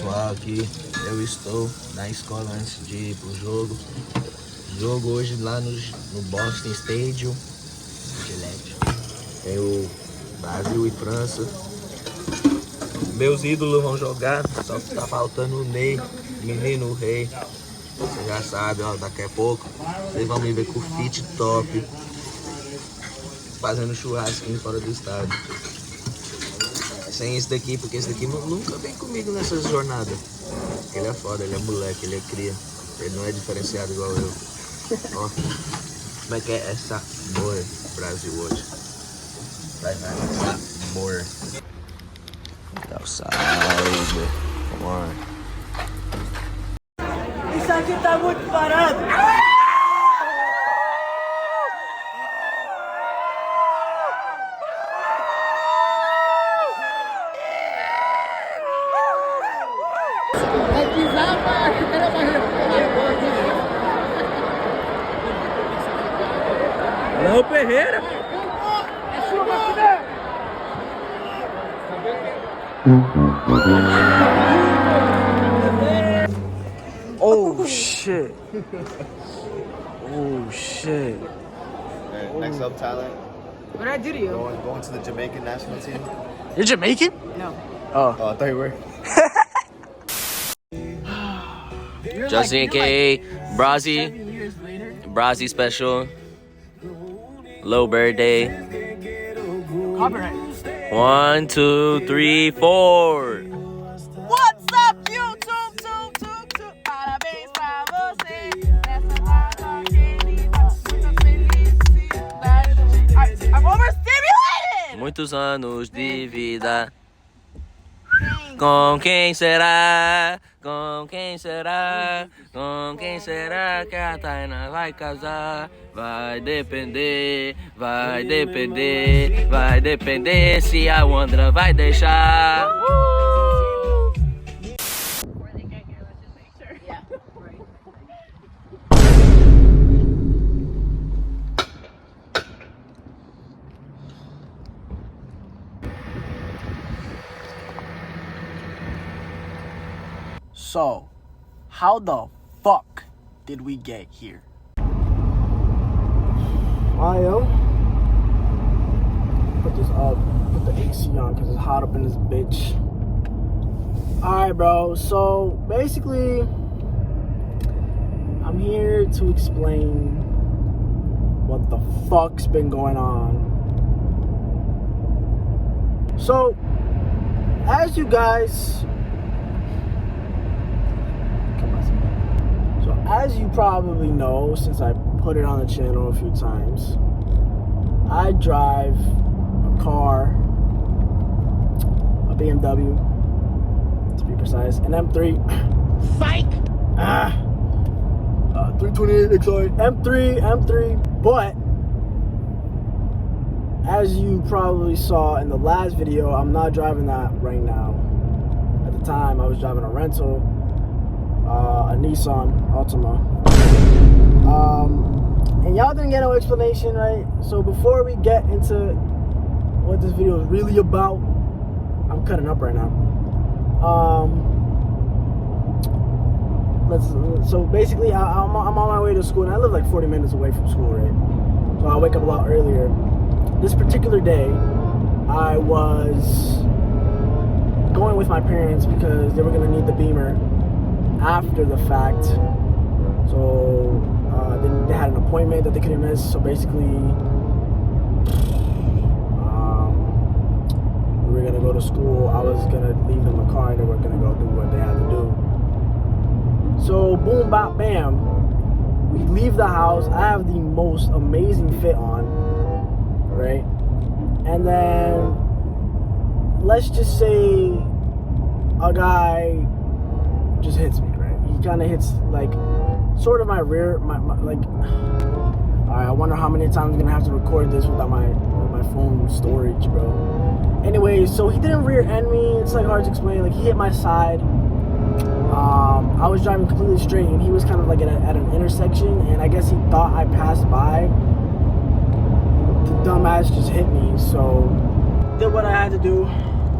pessoal, aqui eu estou na escola antes de ir pro jogo. Jogo hoje lá no Boston Stadium. Tem o Brasil e França. Meus ídolos vão jogar, só que tá faltando o Ney, menino rei. Você já sabe, ó, daqui a pouco vocês vão me ver com o fit top, fazendo churrasquinho fora do estádio. Sem esse daqui, porque esse daqui nunca vem comigo nessas jornadas. Ele é foda, ele é moleque, ele é cria. Ele não é diferenciado igual eu. Ó, como é que é essa sabor Brasil hoje? Vai, sabor. Outside, come on. Isso aqui tá muito parado. Alô, Ferreira. Oh shit. Oh shit. Right, next up, talent. What did I do to you? Going to the Jamaican national team. You're Jamaican? No. Oh. Oh, I thought you were. Justin, aka Brazzy. 7 years later. Brazzy special. Low birthday. Copyright. 1, 2, 3, 4. What's up, YouTube? Parabéns pra você. Nessa data querida, muita felicidade. I'm overstimulated! Muitos anos de vida. Com quem será? Com quem será? Com quem será que a Taina vai casar? Vai depender, vai depender, vai depender se a Wandra vai deixar. So, how the fuck did we get here? Yo. Put this up, put the AC on because it's hot up in this bitch. Alright, bro. So, basically, I'm here to explain what the fuck's been going on. So, as you guys... As you probably know, since I put it on the channel a few times, I drive a car, a BMW, to be precise, an M3. Psych! 328 Excite. M3. But, as you probably saw in the last video, I'm not driving that right now. At the time, I was driving a rental. A Nissan Altima. And y'all didn't get no explanation, right? So before we get into what this video is really about, I'm cutting up right now. So basically, I'm on my way to school, and I live like 40 minutes away from school, right? So I wake up a lot earlier. This particular day, I was going with my parents because they were gonna need the Beamer after the fact, so they had an appointment that they couldn't miss. So basically, we were gonna go to school. I was gonna leave them the car, and they were gonna go do what they had to do. So boom, bop, bam, we leave the house. I have the most amazing fit on, right? And then let's just say a guy just hits me, right? He kind of hits like sort of my rear, my like. Alright, I wonder how many times I'm gonna have to record this without my phone storage, bro. Anyway, so he didn't rear end me. It's like hard to explain. Like he hit my side. I was driving completely straight, and he was kind of like at an intersection, and I guess he thought I passed by. The dumbass just hit me, so did what I had to do.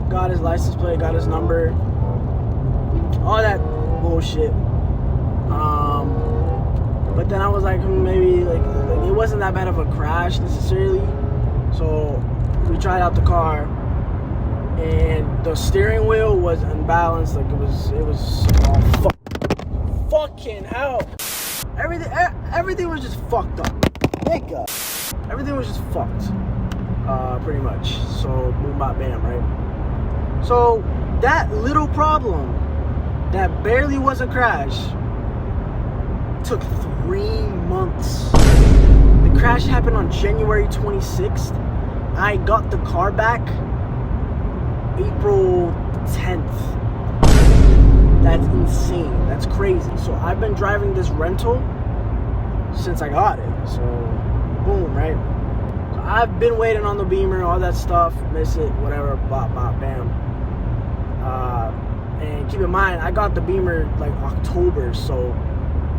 Got his license plate, got his number. all that bullshit. But then I was like, maybe like it wasn't that bad of a crash necessarily. So we tried out the car, and the steering wheel was unbalanced. Like it was fucking hell. Everything was just fucked up. Nigga. Everything was just fucked. Pretty much. So boom bop bam, right? So that little problem that barely was a crash took 3 months. The crash happened on January 26th. I got the car back April 10th. That's insane. That's crazy. So I've been driving this rental since I got it. So boom, right? So I've been waiting on the Beamer, all that stuff, miss it, whatever, bop, bop, bam. And keep in mind, I got the Beamer like October, so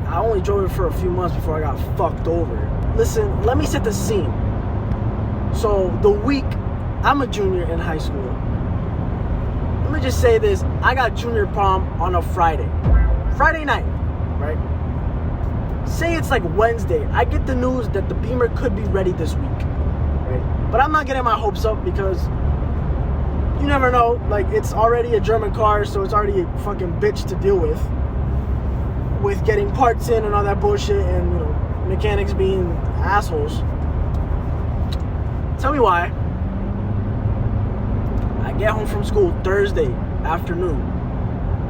I only drove it for a few months before I got fucked over. Listen, let me set the scene. So the week, I'm a junior in high school. Let me just say this, I got junior prom on a Friday night, right? Say it's like Wednesday, I get the news that the Beamer could be ready this week, right? But I'm not getting my hopes up because you never know, like it's already a German car, so it's already a fucking bitch to deal with getting parts in and all that bullshit, and you know, mechanics being assholes. Tell me why. I get home from school Thursday afternoon.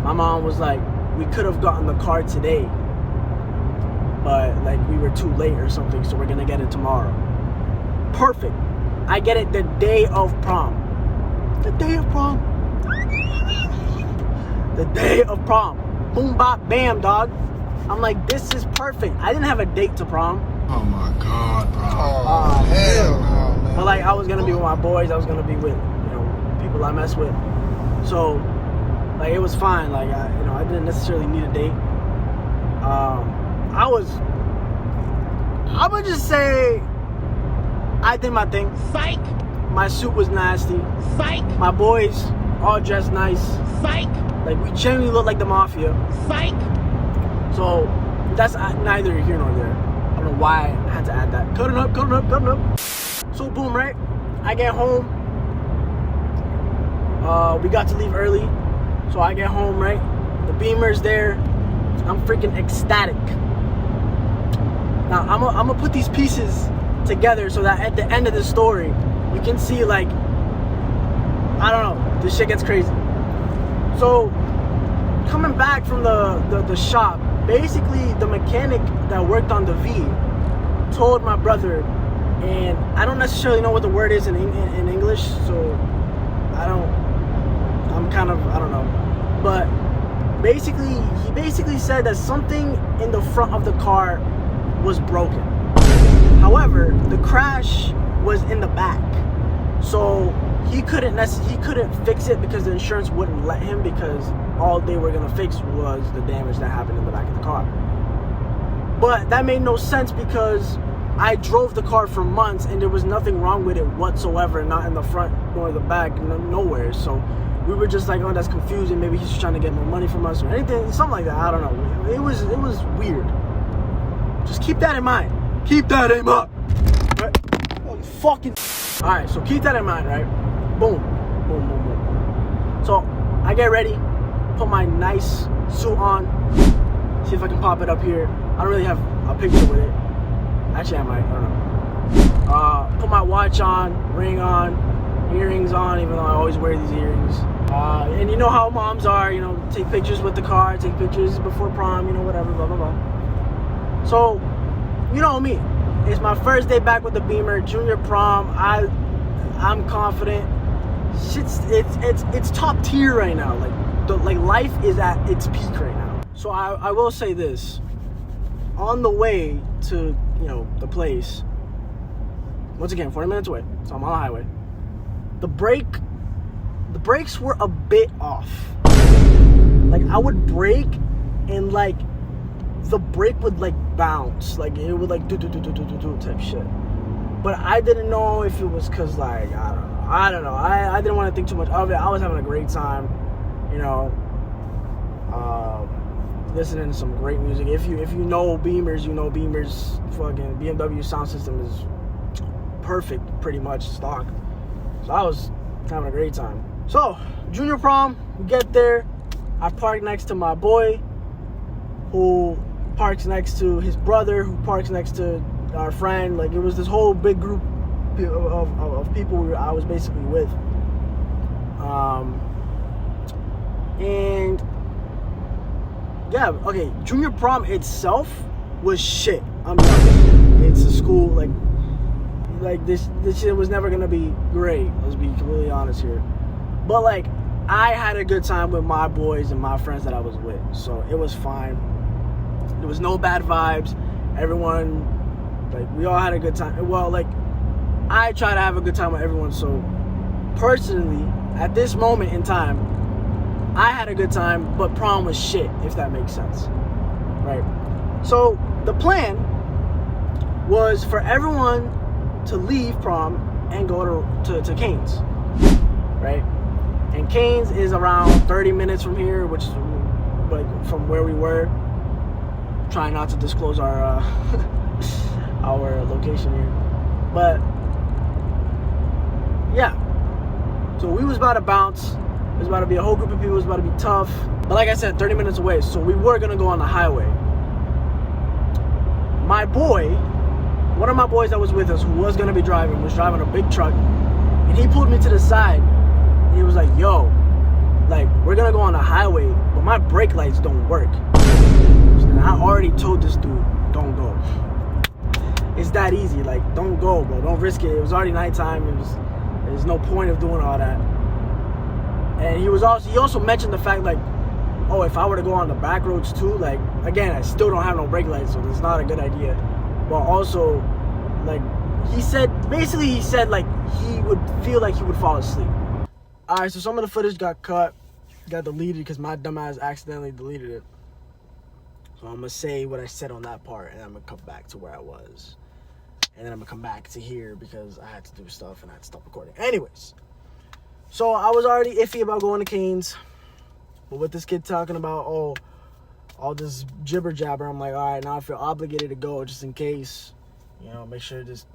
My mom was like, we could have gotten the car today, but like we were too late or something, so we're gonna get it tomorrow. Perfect. I get it the day of prom. The day of prom. The day of prom. Boom bop bam, dog. I'm like, this is perfect. I didn't have a date to prom. Oh my God, bro. Oh, hell no, man. But like I was gonna be with my boys, I was gonna be with, you know, people I mess with. So like it was fine. Like I didn't necessarily need a date. I would just say I did my thing. Psych. My suit was nasty. Psych. My boys all dressed nice. Psych. Like we genuinely look like the mafia. Psych. So that's neither here nor there. I don't know why I had to add that. Cut it up. So boom, right? I get home. We got to leave early. So I get home, right? The Beamer's there. I'm freaking ecstatic. Now I'm gonna put these pieces together so that at the end of the story, you can see like, I don't know, this shit gets crazy. So coming back from the shop, basically the mechanic that worked on the V told my brother, and I don't necessarily know what the word is in English, so I don't know, but he basically said that something in the front of the car was broken. However, the crash was in the back, so he couldn't fix it because the insurance wouldn't let him, because all they were gonna fix was the damage that happened in the back of the car. But that made no sense because I drove the car for months and there was nothing wrong with it whatsoever, not in the front nor the back, nowhere. So we were just like, oh, that's confusing. Maybe he's just trying to get more money from us or anything, something like that. I don't know. It was weird. Just keep that in mind. Keep that in mind. Right? Holy fucking. All right, so keep that in mind, right? Boom, boom, boom, boom. So I get ready, put my nice suit on. See if I can pop it up here. I don't really have a picture with it. Actually, I might. I don't know. Put my watch on, ring on, earrings on, even though I always wear these earrings. And you know how moms are, you know, take pictures with the car, take pictures before prom, you know, whatever, blah, blah, blah. So, you know me. It's my first day back with the Beamer, junior prom. I'm confident. It's top tier right now. Like life is at its peak right now. So I will say this. On the way to, you know, the place, once again, 40 minutes away, so I'm on the highway. The brakes were a bit off. Like I would brake and like the brake would like bounce, like it would like do type shit. But I didn't know if it was cause like I don't know. I didn't want to think too much of it. I was having a great time, you know. listening to some great music. If you know Beamers, you know Beamers fucking BMW sound system is perfect, pretty much stock. So I was having a great time. So junior prom, we get there. I park next to my boy, who parks next to his brother, who parks next to our friend. Like, it was this whole big group of people I was basically with. And yeah, okay, junior prom itself was shit. I'm sorry. It's a school, like this shit was never gonna be great. Let's be completely honest here. But like, I had a good time with my boys and my friends that I was with, so it was fine. There was no bad vibes. Everyone, like, we all had a good time. Well, like, I try to have a good time with everyone. So personally, at this moment in time, I had a good time, but prom was shit, if that makes sense, right? So the plan was for everyone to leave prom and go to Caua'S, right? And Caua's is around 30 minutes from here, which is like from where we were. Trying not to disclose our our location here, but yeah. So we was about to bounce. It was about to be a whole group of people. It was about to be tough. But like I said, 30 minutes away. So we were gonna go on the highway. My boy, one of my boys that was with us, who was gonna be driving, was driving a big truck, and he pulled me to the side. And he was like, "Yo, like, we're gonna go on the highway, but my brake lights don't work." And I already told this dude, "Don't go." It's that easy. Like, don't go, bro. Don't risk it. It was already nighttime. There's no point of doing all that. And he also mentioned the fact, like, oh, if I were to go on the back roads too, like, again, I still don't have no brake lights, so it's not a good idea. But also, like, he said, like, he would feel like he would fall asleep. All right, so some of the footage got cut, got deleted because my dumbass accidentally deleted it. So I'm gonna say what I said on that part, and I'm gonna come back to where I was. And then I'm gonna come back to here because I had to do stuff and I had to stop recording. Anyways, so I was already iffy about going to Caua'S, but with this kid talking about, oh, all this jibber jabber, I'm like, all right, now I feel obligated to go just in case, you know, make sure this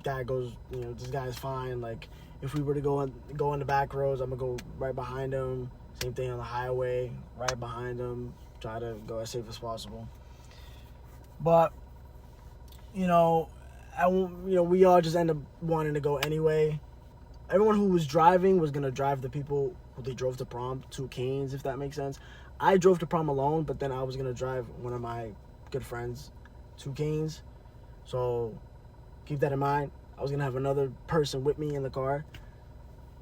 guy goes, you know, this guy's fine. Like, if we were to go in the back roads, I'm gonna go right behind him. Same thing on the highway, right behind him. Try to go as safe as possible. But, you know, we all just end up wanting to go anyway. Everyone who was driving was gonna drive the people who they drove to prom to Caua'S, if that makes sense. I drove to prom alone, but then I was gonna drive one of my good friends to Caua's. So keep that in mind. I was gonna have another person with me in the car.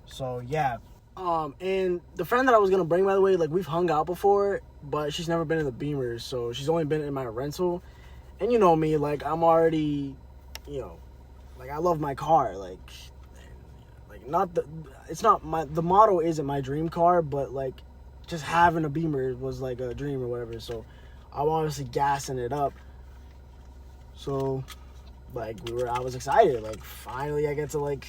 So yeah. And the friend that I was gonna bring, by the way, like, we've hung out before, but she's never been in the Beamers, so she's only been in my rental. And you know me, like, I'm already, you know, like, I love my car, like the model isn't my dream car, but like, just having a Beamer was like a dream or whatever. So I'm obviously gassing it up. So like, I was excited, like, finally I get to like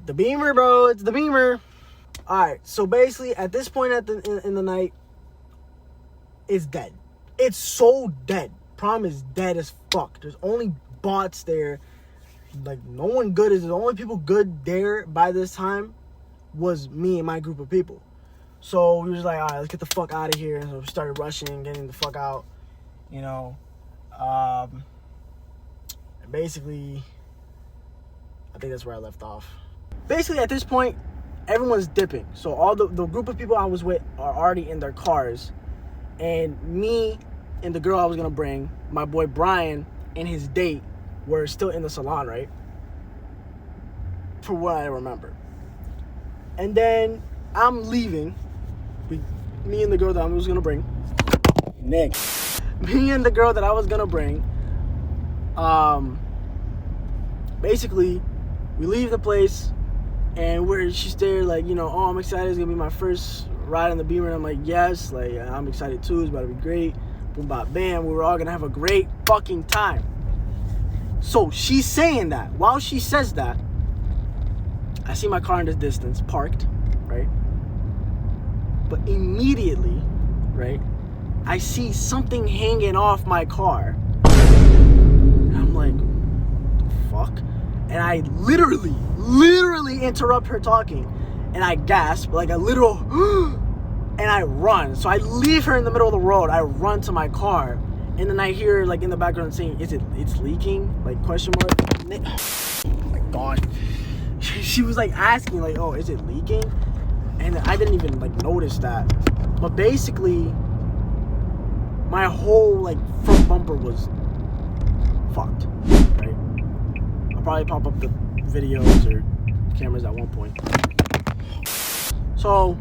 the Beamer, bro. It's the Beamer. All right, so basically at this point in the night, it's dead. It's so dead. Prom is dead as fuck. There's only bots there. Like, no one good is the only people good there by this time was me and my group of people. So we was like, all right, let's get the fuck out of here. So we started rushing, getting the fuck out, you know. And basically, I think that's where I left off. Basically, at this point, everyone's dipping. So all the group of people I was with are already in their cars. And me and the girl I was going to bring, my boy Brian and his date, were still in the salon, right? For what I remember. And then I'm leaving. Me and the girl that I was going to bring. Nick. Me and the girl that I was going to bring. Basically, we leave the place. And she's there, like, you know, oh, I'm excited. It's going to be my first ride on the Beamer. And I'm like, yes. Like, I'm excited too. It's about to be great. Boom, bop, bam. We were all going to have a great fucking time. So she's saying that. While she says that, I see my car in the distance, parked, right? But immediately, right, I see something hanging off my car. And I'm like, what the fuck? And I literally interrupt her talking. And I gasp, like a literal, and I run. So I leave her in the middle of the road. I run to my car. And then I hear, like, in the background saying, it's leaking? Like, question mark? Oh my God. She was, like, asking, like, oh, is it leaking? And I didn't even, like, notice that. But basically, my whole, like, front bumper was fucked, right? I'll probably pop up the videos or cameras at one point. So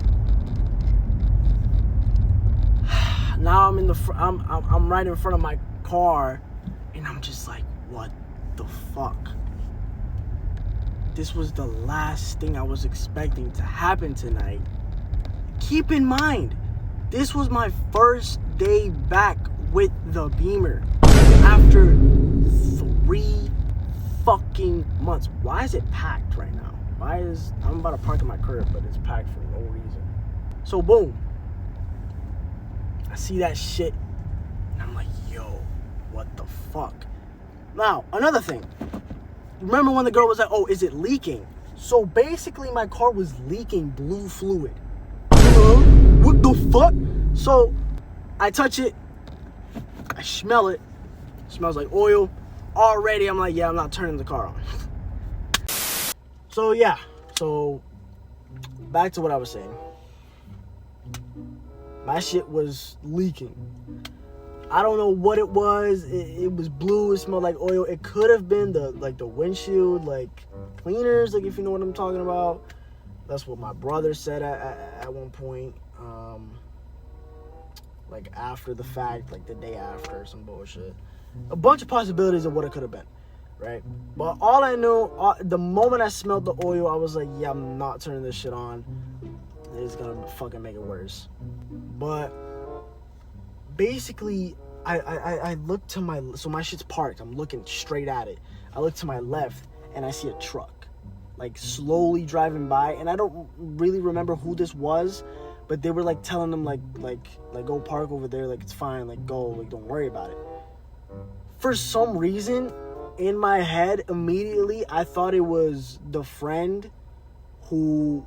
now I'm in the I'm right in front of my car, and I'm just like, what the fuck? This was the last thing I was expecting to happen tonight. Keep in mind, this was my first day back with the Beamer after 3 fucking months. Why is it packed right now? I'm about to park in my curb, but it's packed for no reason. So boom, I see that shit, and I'm like, yo, what the fuck? Now, another thing. Remember when the girl was like, oh, is it leaking? So basically, my car was leaking blue fluid. What the fuck? So I touch it, I smell it. It smells like oil. Already, I'm like, yeah, I'm not turning the car on. So yeah, so back to what I was saying. My shit was leaking. I don't know what it was. It was blue. It smelled like oil. It could have been the windshield cleaners, if you know what I'm talking about. That's what my brother said at one point. After the fact, the day after, some bullshit. A bunch of possibilities of what it could have been, right? But all I knew, the moment I smelled the oil, I was like, yeah, I'm not turning this shit on. It's gonna fucking make it worse. But basically, I look to so my shit's parked. I'm looking straight at it. I look to my left, and I see a truck, slowly driving by. And I don't really remember who this was, but they were telling them go park over there, it's fine, go, don't worry about it. For some reason, in my head, immediately, I thought it was the friend who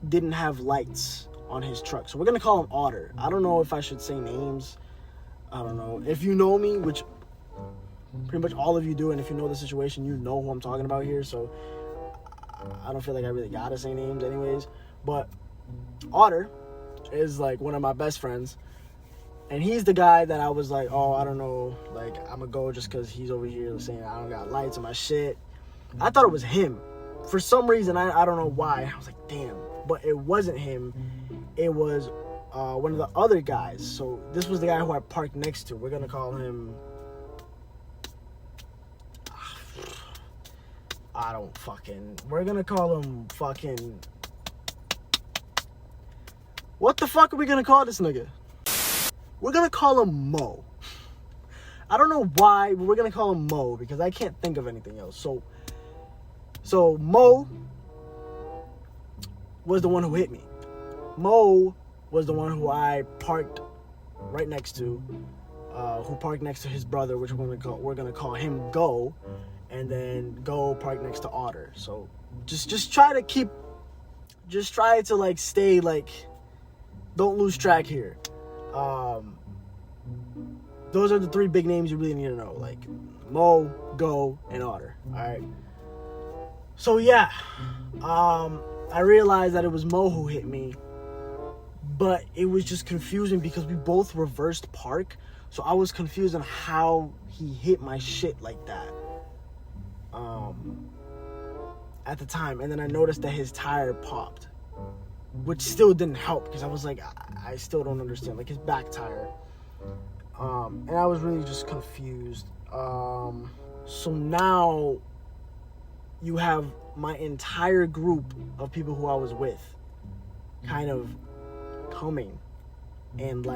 didn't have lights on his truck. So we're gonna call him Otter. I don't know if I should say names. I don't know. If you know me, which pretty much all of you do, and if you know the situation, you know who I'm talking about here. So I don't feel like I really gotta say names anyways. But Otter is one of my best friends. And he's the guy that I was like, oh, I don't know, I'm gonna go just because he's over here saying I don't got lights on my shit. I thought it was him. For some reason, I don't know why. I was like, damn. But it wasn't him. It was one of the other guys. So this was the guy who I parked next to. We're gonna call him... We're gonna call him fucking... What the fuck are we gonna call this nigga? We're gonna call him Mo. I don't know why, but we're gonna call him Mo because I can't think of anything else. So Mo was the one who hit me. Mo was the one who I parked right next to, who parked next to his brother, which we're gonna call him Go, and then Go parked next to Otter. So just try to stay don't lose track here. Those are the 3 big names you really need to know, Mo, Go, and Otter. All right. So yeah, I realized that it was Mo who hit me, but it was just confusing because we both reversed park, so I was confused on how he hit my shit like that. At the time, and then I noticed that his tire popped, which still didn't help because I was like, I still don't understand, his back tire. And I was really just confused. So now you have my entire group of people who I was with kind of coming and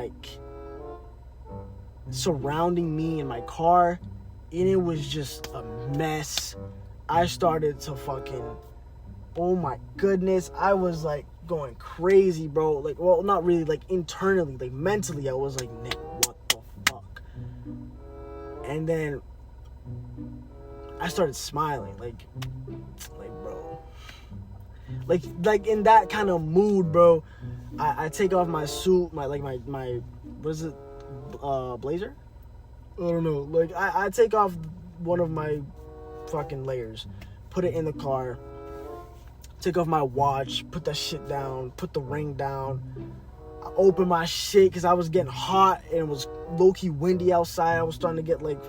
surrounding me in my car, and it was just a mess. I started to fucking, oh my goodness, I was going crazy, bro. Like, well, not really, like, internally, like, mentally, I was like, Nick, what the fuck? And then I started smiling, like, bro. Like in that kind of mood, bro. I take off my suit, my what is it, blazer? I don't know. Like, I take off one of my fucking layers, put it in the car, take off my watch, put that shit down, put the ring down. I opened my shit because I was getting hot and it was low-key windy outside. I was starting to get, like,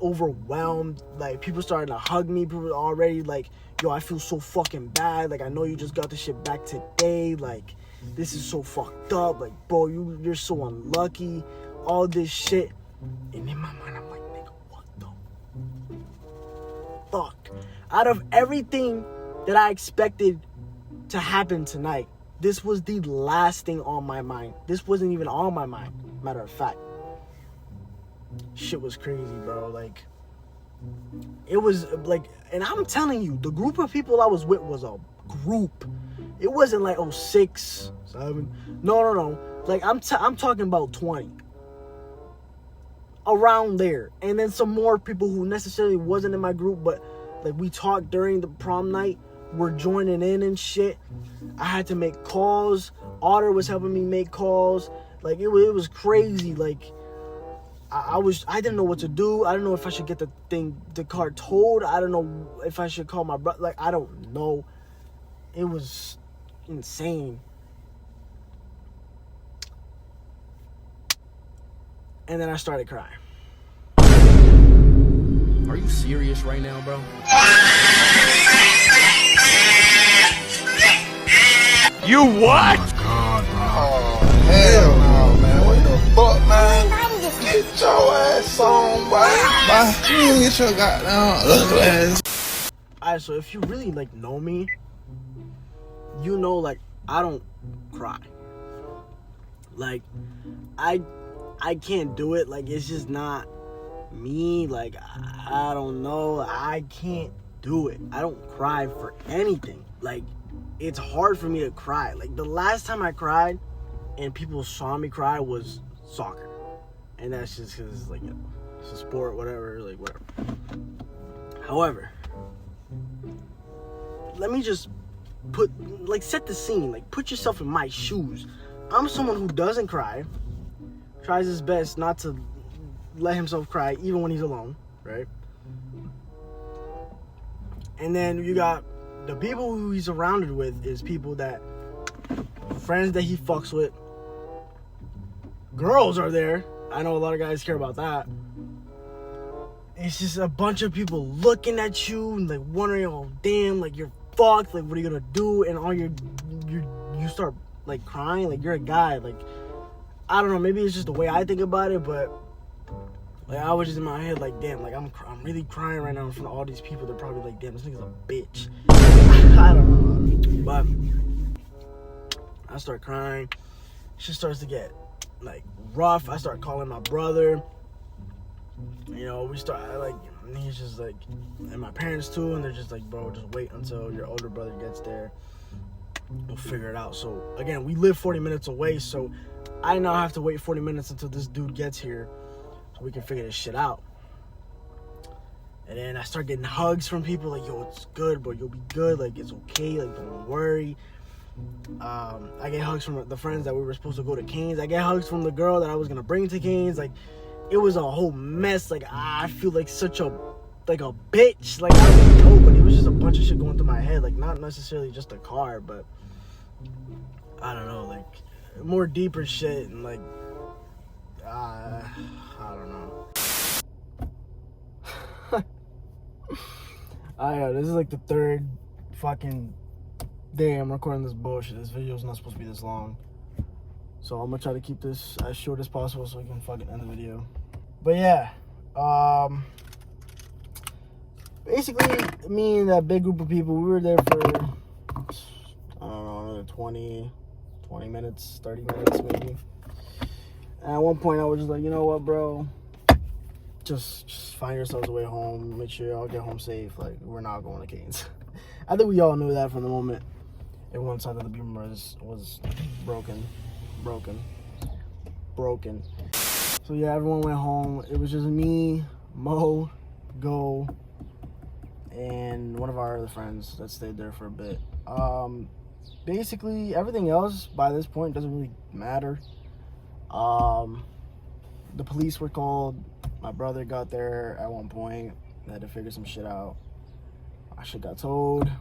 overwhelmed. Like, people started to hug me. People were already like, yo, I feel so fucking bad. Like, I know you just got the shit back today. Like, this is so fucked up. Like, bro, you're so unlucky. All this shit. And in my mind, I'm like, nigga, what the fuck? Out of everything that I expected to happen tonight, this was the last thing on my mind. This wasn't even on my mind, matter of fact. Shit was crazy, bro. Like, it was like, and I'm telling you, the group of people I was with was a group. It wasn't like 6, 7. No. Like, I'm talking about 20. Around there. And then some more people who necessarily wasn't in my group, but like, we talked during the prom night, were joining in and shit. I had to make calls. Otter was helping me make calls. Like, it was crazy. Like, I didn't know what to do. I didn't know if I should get the car towed. I don't know if I should call my brother. Like, I don't know. It was insane. And then I started crying. Are you serious right now, bro? You what? Oh my God, bro. Oh, hell no, man. What the fuck, man? Get your ass on, bye. You get your goddamn ugly ass. Alright, so if you really, like, know me, you know, like, I don't cry. Like, I can't do it. Like, it's just not me. Like, I don't know. I can't do it. I don't cry for anything. Like, it's hard for me to cry. Like, the last time I cried and people saw me cry was soccer. And that's just because, like, you know, it's a sport, whatever, like, whatever. However, let me just set the scene. Like, put yourself in my shoes. I'm someone who doesn't cry, tries his best not to let himself cry even when he's alone, right? And then you got the people who he's surrounded with is people that, friends that he fucks with. Girls are there. I know a lot of guys care about that. It's just a bunch of people looking at you and, like, wondering, oh damn, like, you're fucked, like, what are you gonna do? And all you start, like, crying, like, you're a guy. Like, I don't know, maybe it's just the way I think about it, but like, I was just in my head like, damn, like, I'm really crying right now in front of all these people. They're probably like, damn, this nigga's a bitch. I don't know, but I start crying. Shit starts to get, like, rough. I start calling my brother. You know, he's just like, and my parents too, and they're just like, bro, just wait until your older brother gets there. We'll figure it out. So again, we live 40 minutes away, so I now have to wait 40 minutes until this dude gets here so we can figure this shit out. And then I start getting hugs from people like, yo, it's good, bro, you'll be good, like, it's okay, like, don't worry. I get hugs from the friends that we were supposed to go to Cane's. I get hugs from the girl that I was gonna bring to Cane's. Like, it was a whole mess. Like, I feel like such a bitch. Like, I don't know, but it was just a bunch of shit going through my head. Like, not necessarily just a car, but I don't know, like, more deeper shit, and like, I don't know. This is like the third fucking day I'm recording this bullshit. This video's not supposed to be this long, so I'm gonna try to keep this as short as possible so we can fucking end the video. But yeah, basically, me and that big group of people, we were there for, I don't know, another 20 minutes, 30 minutes maybe. And at one point I was just like, you know what, bro, just find yourselves a way home, make sure y'all get home safe. Like, we're not going to Cane's. I think we all knew that from the moment. one side of the Beamer was broken. So yeah, everyone went home. It was just me, Mo, Go, and one of our other friends that stayed there for a bit. Basically, everything else by this point doesn't really matter. The police were called. My brother got there at one point. They had to figure some shit out. My shit got towed.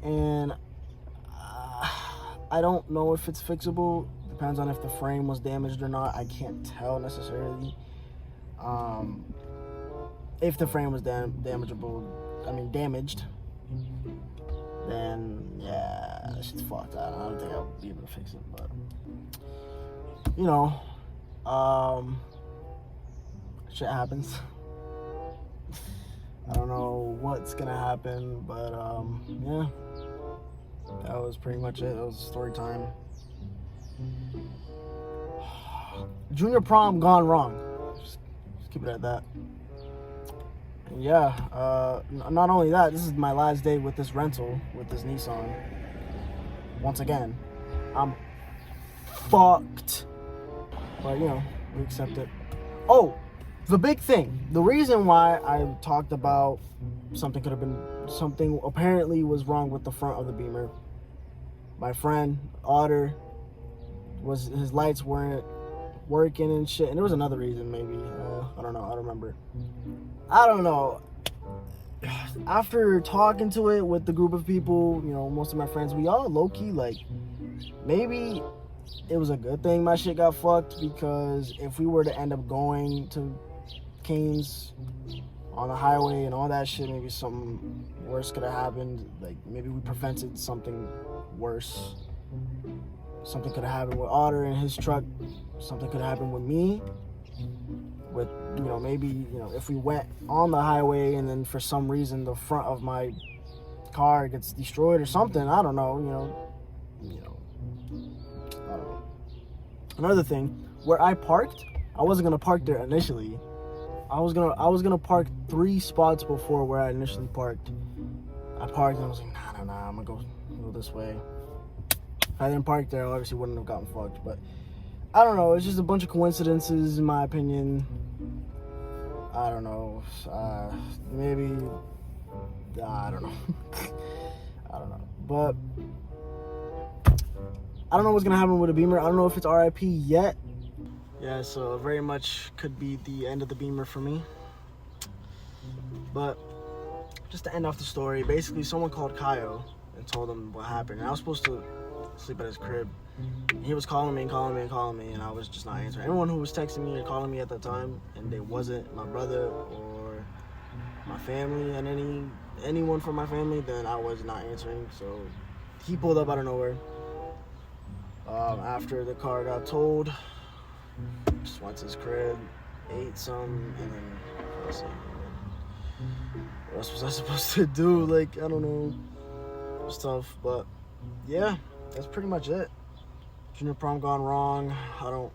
And I don't know if it's fixable. Depends on if the frame was damaged or not. I can't tell necessarily. If the frame was damaged, then yeah, that shit's fucked. I don't think I'll be able to fix it, but you know, shit happens. I don't know what's gonna happen, but yeah, that was pretty much it. That was story time. Junior prom gone wrong. Just keep it at that. And yeah, not only that, this is my last day with this rental, with this Nissan. Once again, I'm fucked. But, you know, we accept it. Oh, the big thing. The reason why I talked about something apparently was wrong with the front of the Beamer. My friend, Otter, his lights weren't working and shit. And there was another reason, maybe. I don't know. I don't remember. I don't know. After talking to it with the group of people, you know, most of my friends, we all low-key, like, maybe it was a good thing my shit got fucked, because if we were to end up going to Caua'S on the highway and all that shit, maybe something worse could have happened. Like, maybe we prevented something worse. Something could have happened with Otter and his truck. Something could have happened with me. With, you know, maybe, you know, if we went on the highway and then for some reason the front of my car gets destroyed or something, I don't know, I don't know. Another thing, where I parked, I wasn't gonna park there initially. I was gonna park 3 spots before where I initially parked. I parked and I was like, nah, I'm gonna go this way. If I didn't park there, I obviously wouldn't have gotten fucked, but I don't know, it's just a bunch of coincidences in my opinion. I don't know, maybe, I don't know. I don't know, but I don't know what's gonna happen with the Beamer. I don't know if it's R.I.P yet. Yeah, so it very much could be the end of the Beamer for me. But just to end off the story, basically someone called Kyle and told him what happened. And I was supposed to sleep at his crib. He was calling me, and I was just not answering. Anyone who was texting me or calling me at that time, and it wasn't my brother or my family and anyone from my family, then I was not answering. So he pulled up out of nowhere. After the car got towed, just went to his crib, ate some, and then fell asleep. What was I supposed to do? Like, I don't know. It was tough, but yeah, that's pretty much it. Junior prom gone wrong. I don't.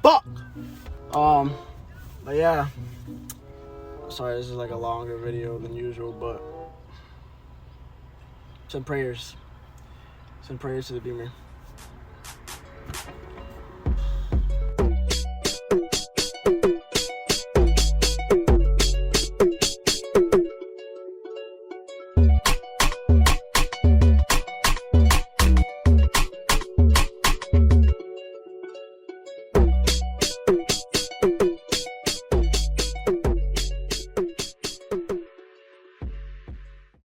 Fuck! But yeah. Sorry, this is like a longer video than usual, but send prayers. Send prayers to the Beamer.